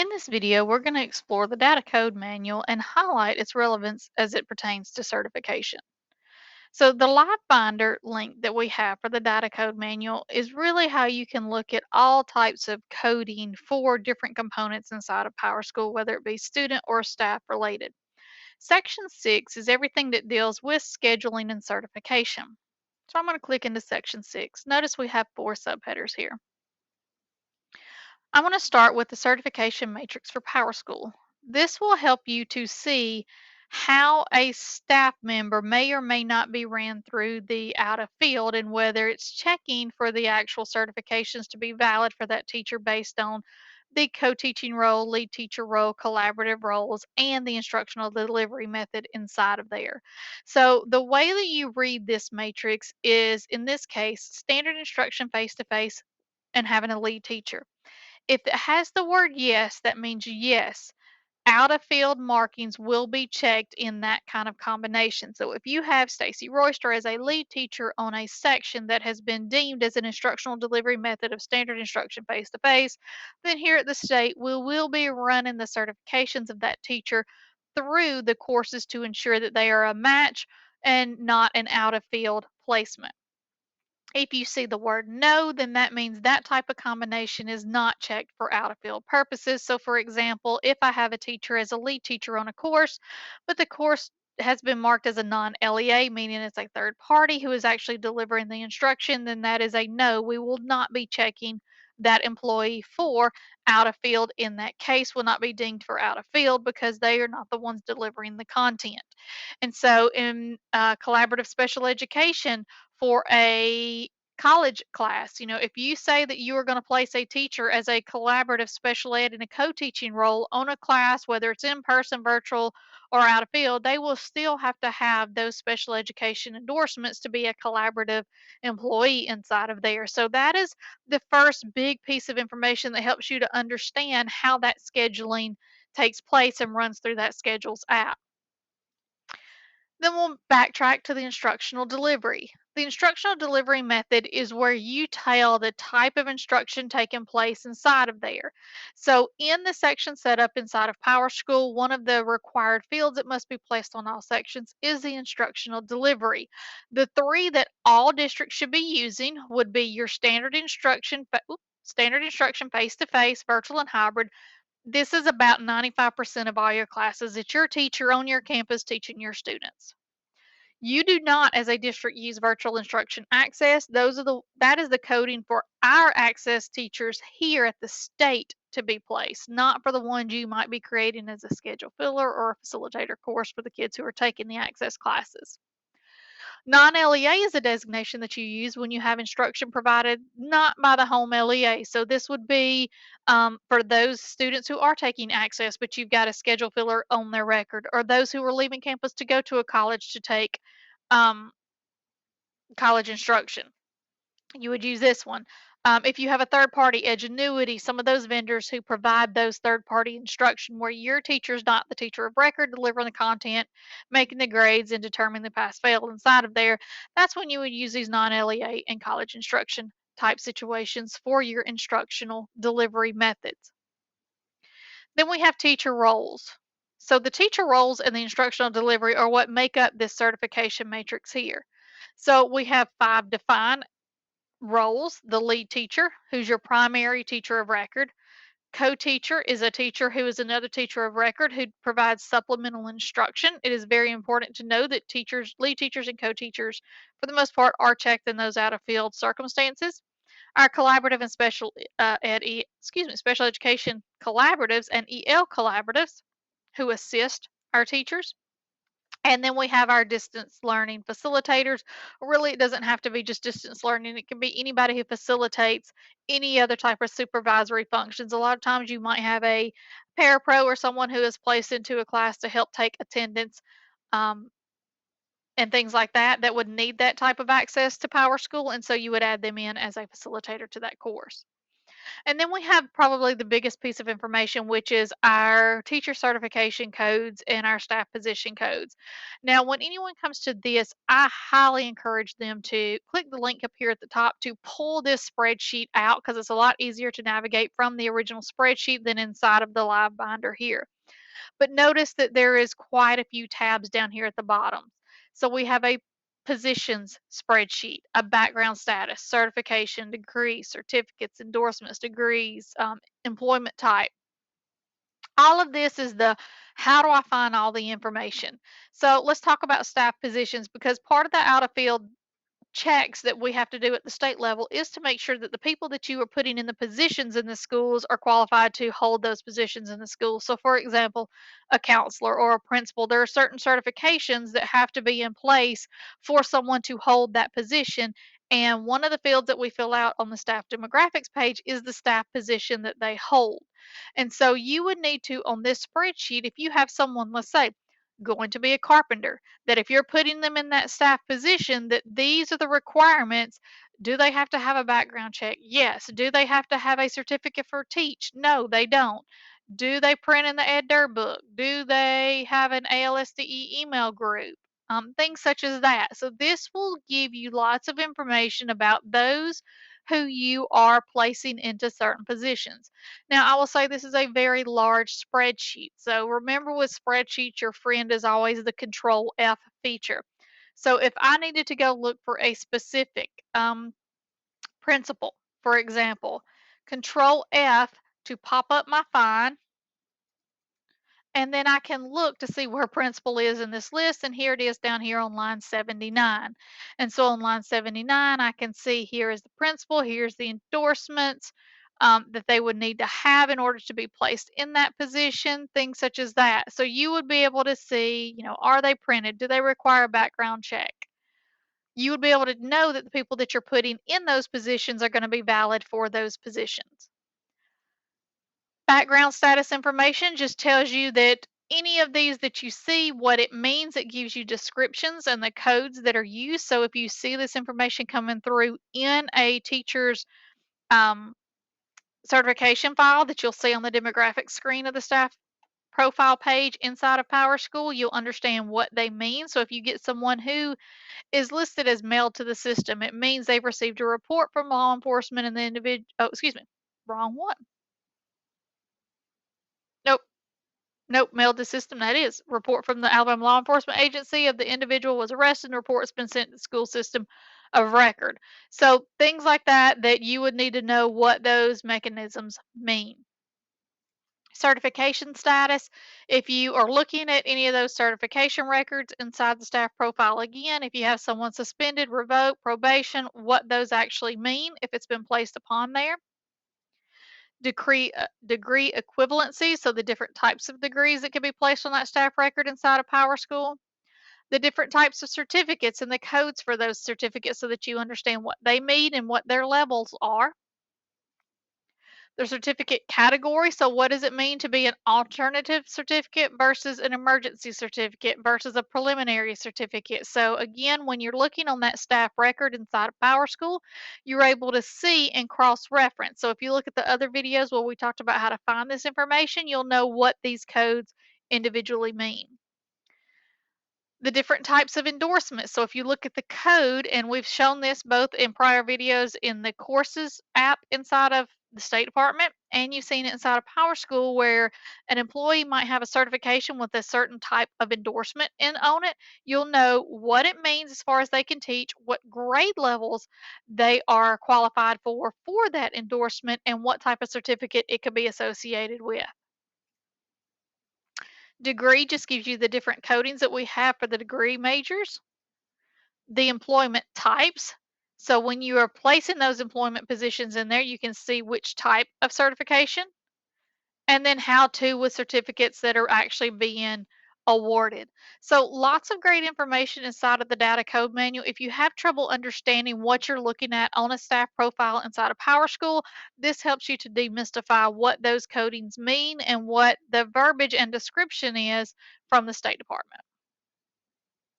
In this video, we're going to explore the data code manual and highlight its relevance as it pertains to certification. So the live binder link that we have for the data code manual is really how you can look at all types of coding for different components inside of PowerSchool, whether it be student or staff related. Section 6 is everything that deals with scheduling and certification. So I'm going to click into Section 6. Notice we have 4 subheaders here. I want to start with the certification matrix for PowerSchool. This will help you to see how a staff member may or may not be ran through the out of field and whether it's checking for the actual certifications to be valid for that teacher based on the co-teaching role, lead teacher role, collaborative roles, and the instructional delivery method inside of there. So the way that you read this matrix is, in this case, standard instruction face-to-face and having a lead teacher. If it has the word yes, that means yes. Out of field markings will be checked in that kind of combination. So if you have Stacy Royster as a lead teacher on a section that has been deemed as an instructional delivery method of standard instruction face to face, then here at the state we will be running the certifications of that teacher through the courses to ensure that they are a match and not an out of field placement. If you see the word no, then that means that type of combination is not checked for out of field purposes. So, for example, if I have a teacher as a lead teacher on a course, but the course has been marked as a non LEA, meaning it's a third party who is actually delivering the instruction, then that is a no. We will not be checking that employee for out of field in that case, will not be deemed for out of field because they are not the ones delivering the content. And so, in collaborative special education, for a college class. If you say that you are going to place a teacher as a collaborative special ed in a co-teaching role on a class, whether it's in person, virtual, or out of field, they will still have to have those special education endorsements to be a collaborative employee inside of there. So that is the first big piece of information that helps you to understand how that scheduling takes place and runs through that schedules app. Then we'll backtrack to the instructional delivery. The instructional delivery method is where you tell the type of instruction taking place inside of there. So in the section setup inside of PowerSchool, one of the required fields that must be placed on all sections is the instructional delivery. The three that all districts should be using would be your standard instruction face-to-face, virtual, and hybrid. This is about 95% of all your classes. It's your teacher on your campus teaching your students. You do not, as a district, use virtual instruction access. That is the coding for our access teachers here at the state to be placed, not for the ones you might be creating as a schedule filler or a facilitator course for the kids who are taking the access classes. Non-LEA is a designation that you use when you have instruction provided not by the home LEA. So this would be for those students who are taking access, but you've got a schedule filler on their record, or those who are leaving campus to go to a college to take um, college instruction. You would use this one. If you have a third party, Edgenuity, some of those vendors who provide those third party instruction where your teacher is not the teacher of record, delivering the content, making the grades, and determining the pass fail inside of there, that's when you would use these non LEA and college instruction type situations for your instructional delivery methods. Then we have teacher roles. So the teacher roles and the instructional delivery are what make up this certification matrix here. So we have 5 defined roles: the lead teacher, who's your primary teacher of record. Co-teacher is a teacher who is another teacher of record who provides supplemental instruction. It is very important to know that lead teachers and co-teachers, for the most part, are checked in those out of field circumstances. Our collaborative and special education collaboratives and EL collaboratives who assist our teachers. And then we have our distance learning facilitators. Really, it doesn't have to be just distance learning. It can be anybody who facilitates any other type of supervisory functions. A lot of times you might have a parapro or someone who is placed into a class to help take attendance um, and things like that that would need that type of access to PowerSchool. And so you would add them in as a facilitator to that course. And then we have probably the biggest piece of information, which is our teacher certification codes and our staff position codes. Now, when anyone comes to this, I highly encourage them to click the link up here at the top to pull this spreadsheet out because it's a lot easier to navigate from the original spreadsheet than inside of the live binder here. But notice that there is quite a few tabs down here at the bottom. So we have a positions spreadsheet, a background status, certification, degree, certificates, endorsements, degrees, employment type. All of this is the how do I find all the information? So let's talk about staff positions because part of the out of field checks that we have to do at the state level is to make sure that the people that you are putting in the positions in the schools are qualified to hold those positions in the school. So, for example, a counselor or a principal, there are certain certifications that have to be in place for someone to hold that position. And one of the fields that we fill out on the staff demographics page is the staff position that they hold. And so you would need to, on this spreadsheet, if you have someone, let's say, going to be a carpenter, that if you're putting them in that staff position, that these are the requirements. Do they have to have a background check? Yes. Do they have to have a certificate for teach? No, they don't. Do they print in the EdDir book? Do they have an ALSDE email group? Things such as that. So this will give you lots of information about those who you are placing into certain positions. Now, I will say this is a very large spreadsheet. So remember with spreadsheets, your friend is always the control F feature. So if I needed to go look for a specific principle, for example, control F to pop up my find, and then I can look to see where principal is in this list, and here it is down here on line 79. And so on line 79, I can see here is the principal, here's the endorsements that they would need to have in order to be placed in that position, things such as that. So you would be able to see, are they printed? Do they require a background check? You would be able to know that the people that you're putting in those positions are going to be valid for those positions. Background status information just tells you that any of these that you see, what it means. It gives you descriptions and the codes that are used. So if you see this information coming through in a teacher's um, certification file that you'll see on the demographic screen of the staff profile page inside of PowerSchool, you'll understand what they mean. So if you get someone who is listed as mailed to the system, it means they've received a report from law enforcement and the individual, oh, excuse me, wrong one. Nope. Nope, mailed to system. That is report from the Alabama Law Enforcement Agency of the individual was arrested and report's been sent to the school system of record. So things like that that you would need to know what those mechanisms mean. Certification status, if you are looking at any of those certification records inside the staff profile, again, if you have someone suspended, revoked, probation, what those actually mean if it's been placed upon there. Degree equivalency, so the different types of degrees that can be placed on that staff record inside of PowerSchool, the different types of certificates and the codes for those certificates so that you understand what they mean and what their levels are. The certificate category, so what does it mean to be an alternative certificate versus an emergency certificate versus a preliminary certificate? So again, when you're looking on that staff record inside of PowerSchool, you're able to see and cross-reference. So if you look at the other videos where we talked about how to find this information, you'll know what these codes individually mean. The different types of endorsements. So if you look at the code, and we've shown this both in prior videos in the courses app inside of the State Department, and you've seen it inside of PowerSchool where an employee might have a certification with a certain type of endorsement in on it. You'll know what it means as far as they can teach, what grade levels they are qualified for that endorsement, and what type of certificate it could be associated with. Degree just gives you the different codings that we have for the degree majors, the employment types. So when you are placing those employment positions in there, you can see which type of certification, and then how to with certificates that are actually being awarded. So lots of great information inside of the data code manual. If you have trouble understanding what you're looking at on a staff profile inside of PowerSchool, this helps you to demystify what those codings mean and what the verbiage and description is from the State Department.